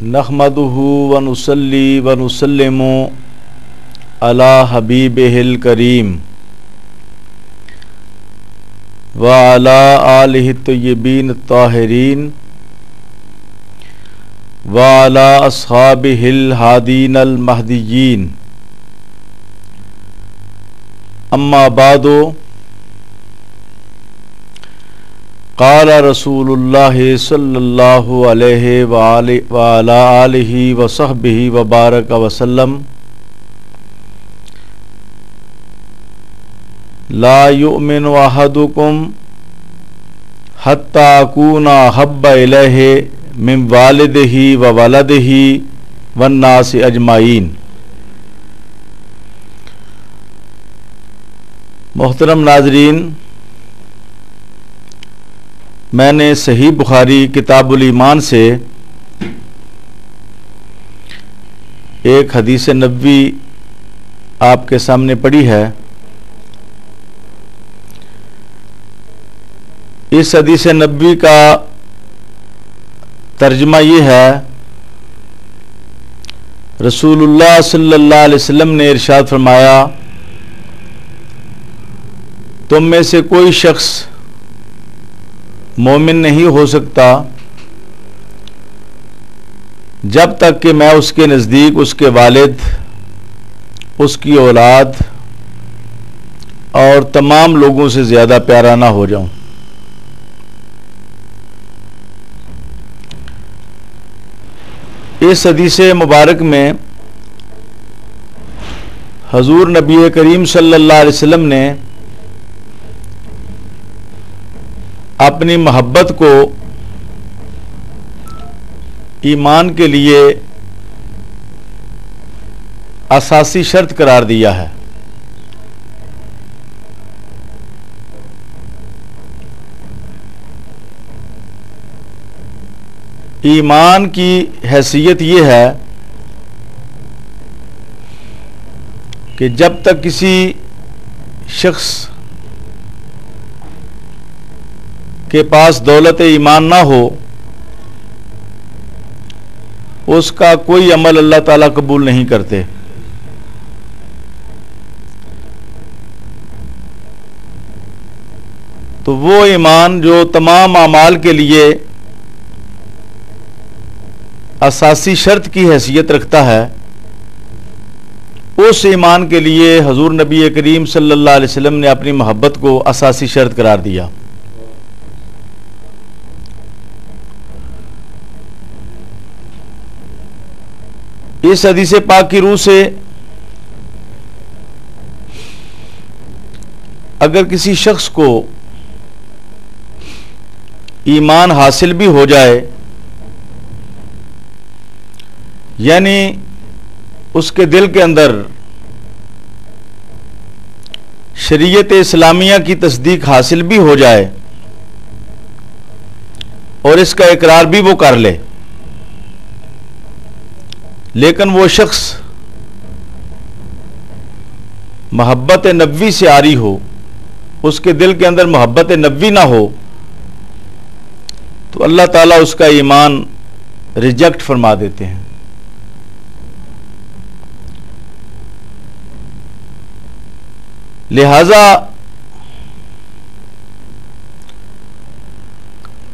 नहमदुहु व नुसल्ली व नुसल्लिमु अला हबीबिहिल करीम व अला आलिहि तय्यबीन ताहिरीन व अला अस्हाबिहिल हादीनल महदियीन। अम्मा बादो क़ाल रसूलुल्लाह सल्लल्लाहु अलैहि व अला आलिहि व सहबिहि व बारक वसल्लम ला युमिनु अहदुकुम हत्ता अकूना हब्बा इलैहि मिन वालिदिही व वलदिही वन्नासि अजमाइन। मोहतरम नाजरीन, मैंने सही बुखारी किताबुल ईमान से एक हदीस नबवी आपके सामने पढ़ी है। इस हदीस नबवी का तर्जमा ये है, रसूलुल्लाह सल्लल्लाहु अलैहि वसल्लम ने इरशाद फरमाया, तुम में से कोई शख्स मोमिन नहीं हो सकता जब तक कि मैं उसके नज़दीक उसके वालिद, उसकी औलाद और तमाम लोगों से ज़्यादा प्यारा ना हो जाऊं। इस हदीस मुबारक में हजूर नबी करीम सल्लल्लाहु अलैहि वसल्लम ने अपनी मोहब्बत को ईमान के लिए असासी शर्त करार दिया है। ईमान की हैसियत ये है कि जब तक किसी शख्स के पास दौलत ईमान ना हो, उसका कोई अमल अल्लाह ताला कबूल नहीं करते। तो वो ईमान जो तमाम अमाल के लिए असासी शर्त की हैसियत रखता है, उस ईमान के लिए हजूर नबी करीम सल्लल्लाहु अलैहि वसल्लम ने अपनी मोहब्बत को असासी शर्त करार दिया। इस हदीस पाक की रूह से अगर किसी शख्स को ईमान हासिल भी हो जाए, यानी उसके दिल के अंदर शरीयत इस्लामिया की तस्दीक हासिल भी हो जाए और इसका इकरार भी वो कर ले, लेकिन वो शख्स मोहब्बत नबवी से आरी हो, उसके दिल के अंदर मोहब्बत नबवी ना हो, तो अल्लाह ताला उसका ईमान रिजेक्ट फरमा देते हैं। लिहाजा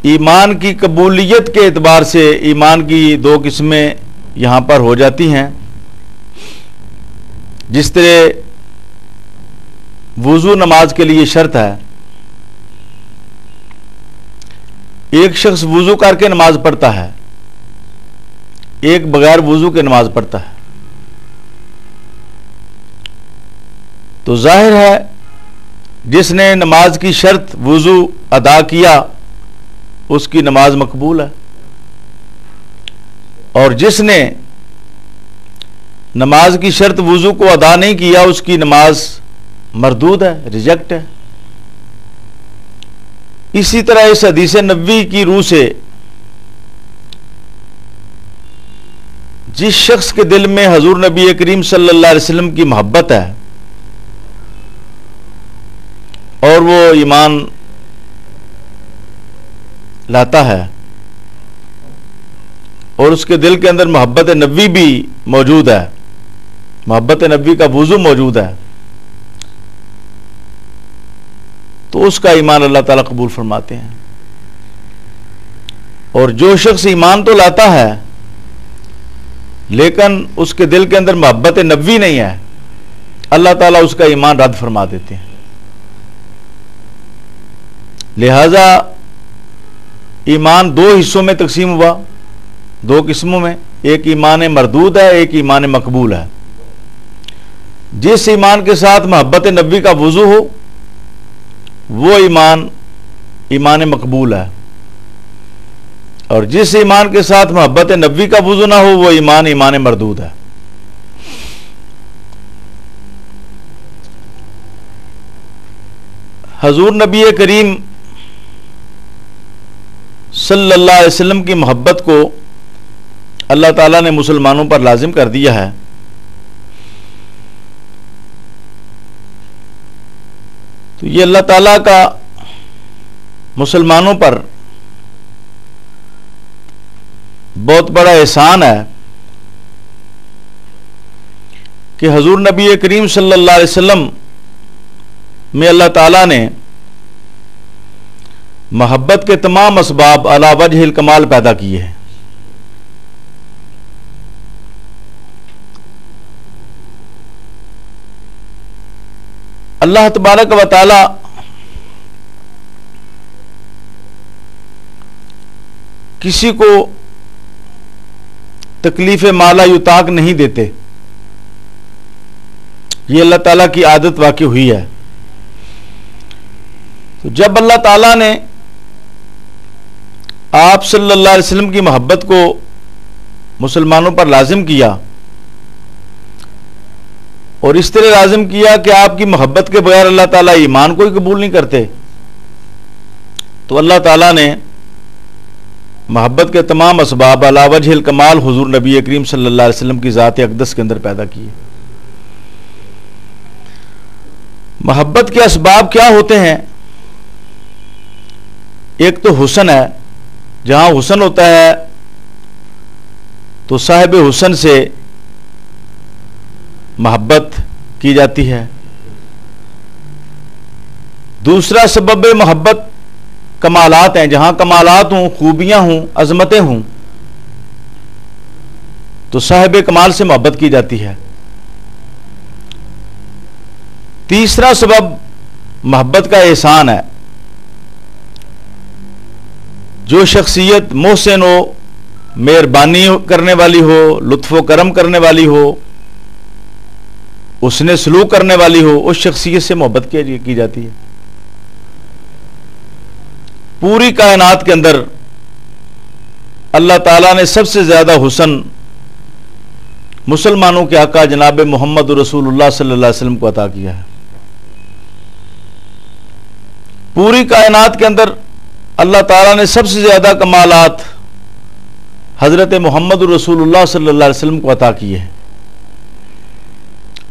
ईमान की कबूलियत के एतबार से ईमान की दो किस्में यहां पर हो जाती हैं। जिस तरह वुजू नमाज के लिए शर्त है, एक शख्स वुजू करके नमाज पढ़ता है, एक बगैर वुजू के नमाज पढ़ता है, तो जाहिर है जिसने नमाज की शर्त वुजू अदा किया उसकी नमाज मकबूल है, और जिसने नमाज की शर्त वुजू को अदा नहीं किया उसकी नमाज मरदूद है, रिजेक्ट है। इसी तरह इस हदीस नबवी की रूह से जिस शख्स के दिल में हजूर नबी करीम सल्लल्लाहु अलैहि वसल्लम की मोहब्बत है और वो ईमान लाता है और उसके दिल के अंदर मोहब्बत नबी भी मौजूद है, मोहब्बत नबी का वुजू मौजूद है, तो उसका ईमान अल्लाह ताला कबूल फरमाते हैं। और जो शख्स ईमान तो लाता है लेकिन उसके दिल के अंदर मोहब्बत नबी नहीं है, अल्लाह ताला उसका ईमान रद्द फरमा देते हैं। लिहाजा ईमान दो हिस्सों में तकसीम हुआ, दो किस्मों में, एक ईमान मरदूद है, एक ईमान मकबूल है। जिस ईमान के साथ मोहब्बत नबी का वुजू हो वो ईमान ईमान मकबूल है, और जिस ईमान के साथ मोहब्बत नबी का वुजू ना हो वो ईमान ईमान मरदूद है। हजूर नबी करीम सल्लल्लाहु अलैहि वसल्लम की मोहब्बत को अल्लाह ताला ने मुसलमानों पर लाजिम कर दिया है। तो ये अल्लाह ताला का मुसलमानों पर बहुत बड़ा एहसान है कि हजूर नबी करीम सल्लल्लाहु अलैहि वसल्लम में अल्लाह ताला ने मोहब्बत के तमाम असबाब अला वजहिल कमाल पैदा किए हैं। अल्लाह तबारक व तआला किसी को तकलीफ माला युताक नहीं देते, ये अल्लाह ताला की आदत वाक़ई हुई है। तो जब अल्लाह ताला ने आप सल्लल्लाहु अलैहि वसल्लम की मोहब्बत को मुसलमानों पर लाजिम किया और इस तरह लाजिम किया कि आपकी मोहब्बत के बगैर अल्लाह ताला ईमान को ही कबूल नहीं करते, तो अल्लाह ताला ने मोहब्बत के तमाम असबाब अला वजहिल कमाल हुजूर नबी करीम सल्लल्लाहु अलैहि वसल्लम की ज़ात अक़दस के अंदर पैदा किए। मोहब्बत के असबाब क्या होते हैं? एक तो हुस्न है, जहां हुस्न होता है तो साहिब हुस्न से मोहब्बत की जाती है। दूसरा सबब मोहब्बत कमालात हैं, जहां कमालात हों, खूबियां हों, अजमतें हों, तो साहिब कमाल से मोहब्बत की जाती है। तीसरा सबब मोहब्बत का एहसान है, जो शख्सियत मोहसिन हो, मेहरबानी करने वाली हो, लुत्फ़ो करम करने वाली हो, उसने सलूक करने वाली हो, उस शख्सियत से मोहब्बत की जाती है। पूरी कायनात के अंदर अल्लाह ताला ने सबसे ज्यादा हुस्न मुसलमानों के आका जनाब मोहम्मद रसूलुल्लाह सल्लल्लाहु अलैहि वसल्लम को अता किया है। पूरी कायनात के अंदर अल्लाह ताला ने सबसे ज्यादा कमालात हजरत मोहम्मद रसूलुल्लाह सल्लल्लाहु अलैहि वसल्लम को अता किए हैं।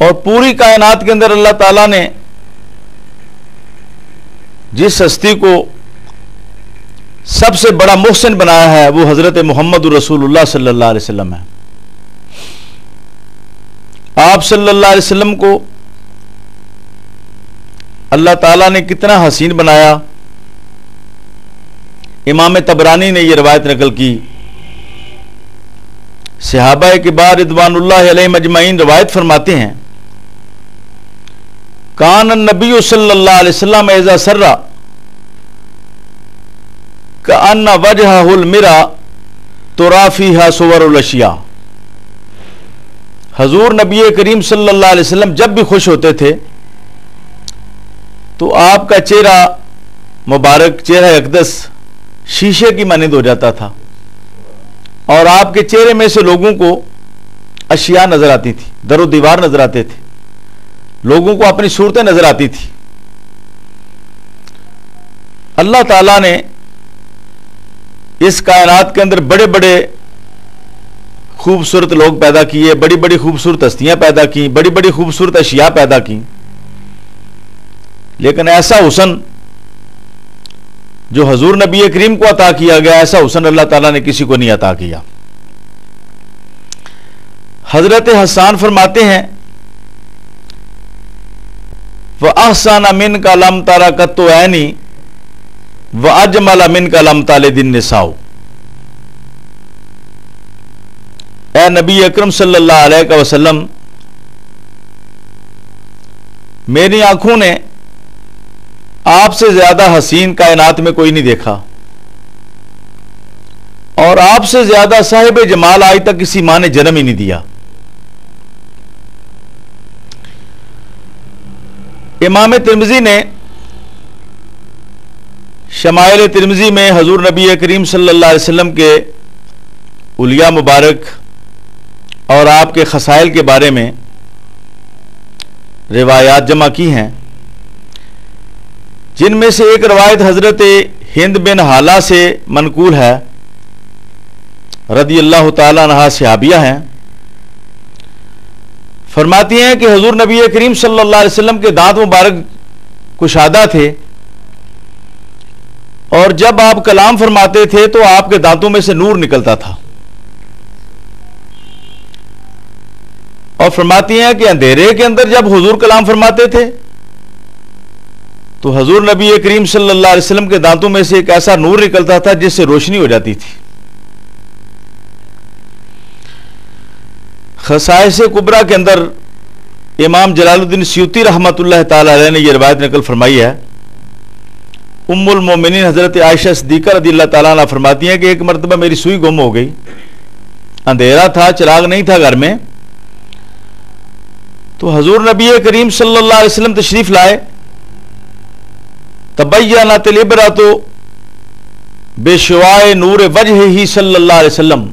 और पूरी कायनात के अंदर अल्लाह ताला ने जिस हस्ती को सबसे बड़ा मोहसिन बनाया है वो हजरत मोहम्मद रसूलुल्लाह सल्लल्लाहु अलैहि वसल्लम है। आप सल्लल्लाहु अलैहि वसल्लम को अल्लाह ताला ने कितना हसीन बनाया। इमाम तबरानी ने यह रवायत नकल की, सहाबा किबार रिदवानुल्लाह अलैहिम अजमईन रवायत फरमाते हैं, कान नबी सल्लल्लाहु अलैहि वसल्लम इज़ा सर्रा कअन्ना वजहुल मिरा तुराफीहा सुवरुल अशिया। हजूर नबी करीम सल्लल्लाहु अलैहि वसल्लम जब भी खुश होते थे तो आपका चेहरा मुबारक, चेहरा अक़दस शीशे की मानिंद हो जाता था और आपके चेहरे में से लोगों को अशिया नजर आती थी, दरो दीवार नजर आते थे, लोगों को अपनी सूरतें नजर आती थी। अल्लाह ताला ने इस कायनात के अंदर बड़े बड़े खूबसूरत लोग पैदा किए, बड़ी बड़ी खूबसूरत हस्तियां पैदा की, बड़ी बड़ी खूबसूरत अशिया पैदा की, लेकिन ऐसा हुस्न जो हजूर नबी करीम को अता किया गया, ऐसा हुस्न अल्लाह ताला ने किसी को नहीं अता किया। हजरत हसन फरमाते हैं व अहसन मिन का लम तारा कत्तो ऐनी व अजमल मिन का लम ताले दिन निसाओ। ए नबी अकरम सल्लल्लाहु अलैहि वसल्लम, मेरी आंखों ने आपसे ज्यादा हसीन कायनात में कोई नहीं देखा और आपसे ज्यादा साहिब जमाल आज तक किसी मां ने जन्म ही नहीं दिया। इमाम तिरमिजी ने शमाइल तिरमिजी में हजूर नबी करीम सल्लल्लाहु अलैहि वसल्लम के उलिया मुबारक और आपके खसाइल के बारे में रिवायात जमा की हैं, जिनमें से एक रवायत हजरत हिंद बिन हाला से मनकूल है, रदी अल्लाह ताला अन्हा सहाबिया हैं। फरमाती हैं कि हुजूर नबी करीम सल्लल्लाहु अलैहि वसल्लम के दांत मुबारक कुशादा थे और जब आप कलाम फरमाते थे तो आपके दांतों में से नूर निकलता था। और फरमाती हैं कि अंधेरे के अंदर जब हुजूर कलाम फरमाते थे तो हुजूर नबी करीम सल्लल्लाहु अलैहि वसल्लम के दांतों में से एक ऐसा नूर निकलता था जिससे रोशनी हो जाती थी। खसाइस कुबरा के अंदर इमाम जलालुद्दीन सयूती रहमतुल्लाह ताला अलैह ने यह रिवायत नकल फरमाई है। उम्मुल मोमिनीन हजरत आयशा सिद्दीका रज़ियल्लाहु ताला अन्हा फरमाती हैं कि एक मरतबा मेरी सुई गुम हो गई, अंधेरा था, चिराग नहीं था घर में, तो हुजूर नबी करीम सल्लल्लाहु अलैहि वसल्लम तशरीफ लाए। तबय्यनत लिबरतु बेशवाए नूर वजह ही सल्लल्लाहु अलैहि वसल्लम,